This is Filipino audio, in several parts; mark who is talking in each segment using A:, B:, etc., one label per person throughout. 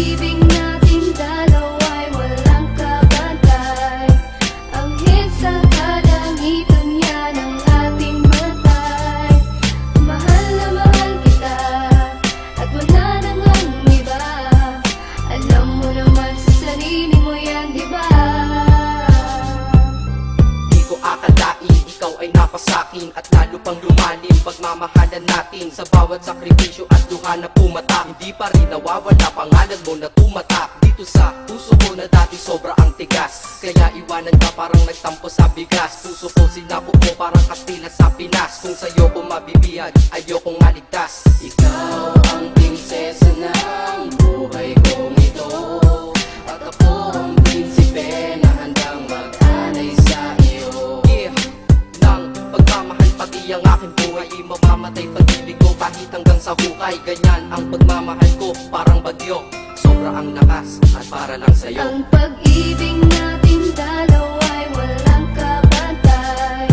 A: pag-ibig natin dalawa'y walang kabantay. Ang hit sa kalangitan niya ng ating matay. Mahal na mahal kita at wala nang ang iba. Alam mo naman sa sarili mo yan, diba?
B: Di ko akalain ikaw ay napasakin at lalo pang lumalim pagmamahalan natin. Sa bawat sakripisyo at luha na pumata, hindi pa rin nawawala pangalan mo na tumatak dito sa puso ko na dati sobra ang tigas. Kaya iwanan ka parang nagtampo sa bigas. Puso ko sinapok mo parang Kastila sa Pinas. Kung sa'yo ko mabibiyag, ayokong maligtas. Ikaw ang prinsesa ng buhay kong ito, at ako ang prinsipe na handang mag-anay sa iyo. Yeah, ng pagmamahal pati ang aking buhay, mamamatay pag-ibig ko kahit hanggang sa hukay. Ganyan ang pagmamahal ko, parang bagyo, sobra ang lakas at para lang sa'yo.
A: Ang pag-ibig natin dalawa'y walang kabantay.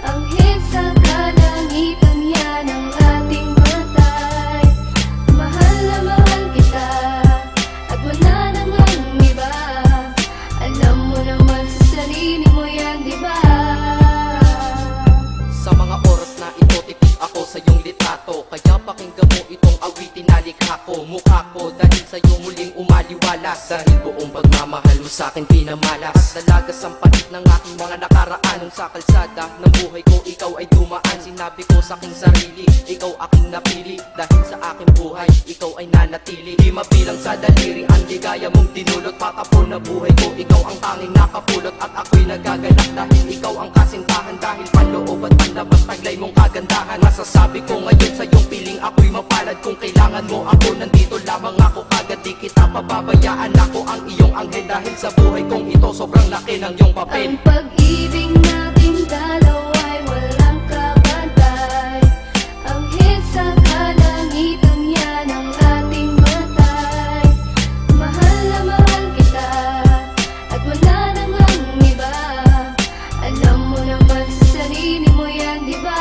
A: Ang hit sa kalangitan niya ng ating matay. Mahal na mahal kita at wala nang ang iba. Alam mo naman sa sarili mo yan, diba?
B: Sa mga oras na ito, tipid ako sa iyong litrato. Kaya pakinggan mo itong awitin na likha ko. Mukha ko dahil sa'yo muling umaliwalas. Dahil buong pagmamahal mo sa'kin pinamalas. Nalagas ang palit ng aking mga nakaraan. Nung sa kalsada ng buhay ko, ikaw ay dumaan. Sinabi ko sa aking sarili, ikaw aking napili. Dahil sa aking buhay, ikaw ay nanatili. Di mabilang sa daliri ang ligaya mong dinulot. Patapon na buhay ko, ikaw ang tanging nakapulot. At ako'y nagagalak dahil ikaw ang kasintahan. Dahil panloob at panlabas, taglay mong kagandahan. Masasabi ko ngayon sa iyong piling ako'y mapalad. Kung kailangan mo ako, nandito lamang ako kagad. Di kita pababayaan, ako ang iyong anghel. Dahil sa buhay kong ito, sobrang laki ng iyong papel.
A: Ang pag-ibig natin dalawa'y walang kabantay. Ang hit sa kalangitan niya ng ating matay. Mahal na mahal kita at wala nang ang iba. Alam mo naman sa sarili mo yan, diba?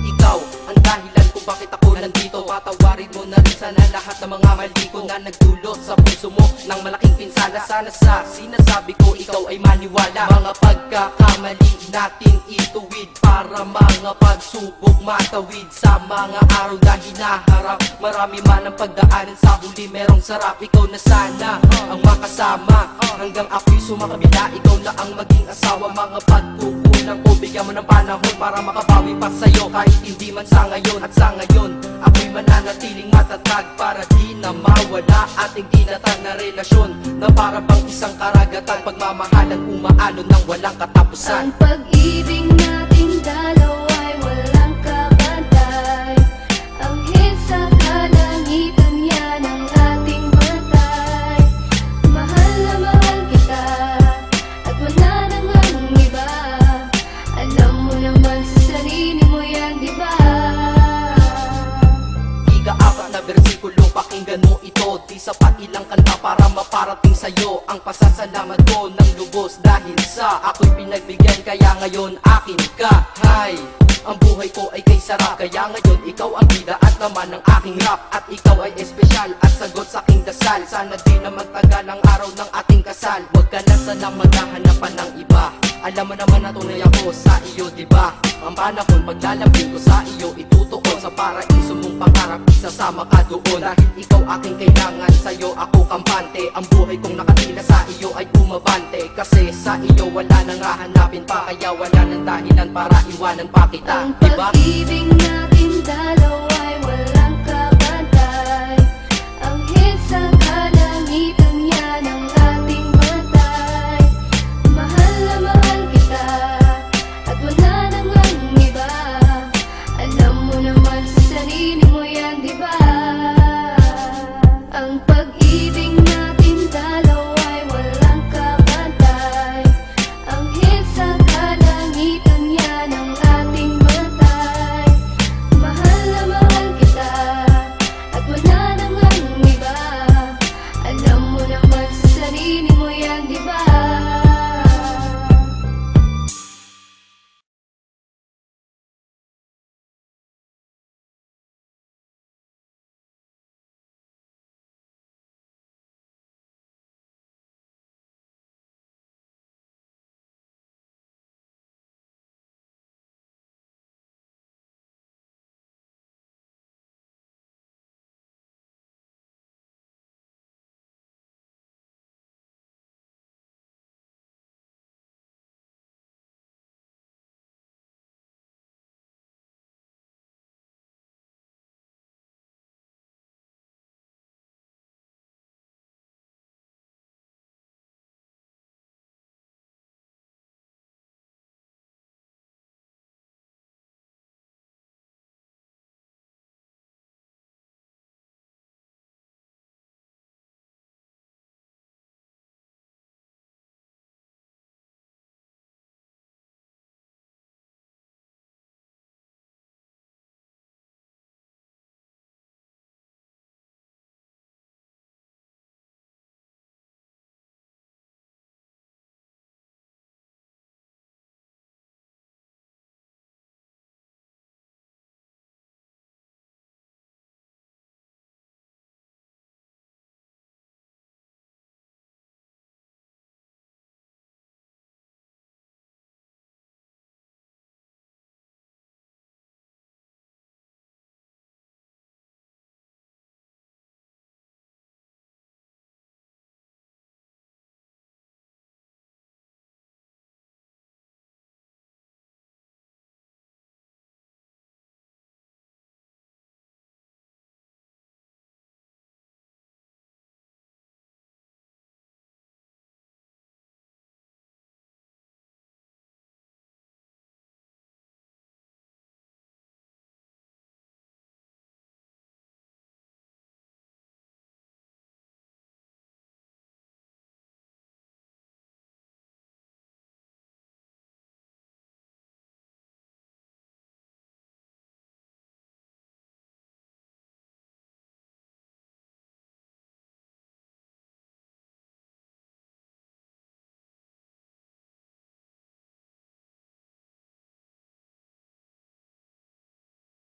B: Ikaw ang dahilan kung bakit ako nandito. Patawarin mo na rin sana lahat ng mga mali ko na nagdulot sa puso mo ng malaking pinsala. Sana sa sinasabi ko ikaw ay maniwala. Mga pagkakamali natin ituwid para mga pagsubok matawid. Sa mga araw na hinaharap, marami man ang pagdaanan. Sa huli merong sarap, ikaw na sana ang makasama. Hanggang ako'y sumakabila, ikaw na ang maging asawa. Mga pagkukulang ko, bigyan mo ng panahon para makabawi pa sa'yo. Kahit hindi man sa ngayon, at sa ngayon ako'y mananatiling matatag para di na mawala ating tinatag na relasyon na para bang isang karagatan. Pagmamahalan umaalon ng walang katapusan.
A: Ang pag-ibig natin dalawa'y walang kabantay. Ang hit sa kalangitan niya ng ating matay. Mahal na mahal kita at wala nang ang iba. Alam mo naman sa sarili mo yan, diba?
B: Ika-apat na bersikulo, pakinggan mo ito. Di sapat ilang kanta para maparating sa'yo ang pasasalamat ko ng lubos. Dahil sa ako'y pinagbigyan, kaya ngayon akin ka. Hay, ang buhay ko ay kay sarap. Kaya ngayon ikaw ang bida at naman ng aking rap. At ikaw ay espesyal at sagot sa aking dasal. Sana di na magtagal ang araw ng ating kasal. Huwag ka na sana maghahanapan ng iba. Alam mo naman na tunay ako sa iyo, diba? Ang panahon paglalapit ko sa iyo, itutuon sa paraiso mong pangarap, isasama ka doon. Dahil ikaw aking kailangan, sa'yo ako kampante. Ang buhay kong nakatila sa iyo ay bumabante. Kasi sa iyo wala nang hahanapin pa. Kaya wala nang dahilan para iwanan pa kita,
A: Ang
B: diba?
A: pag-ibig natin dalawa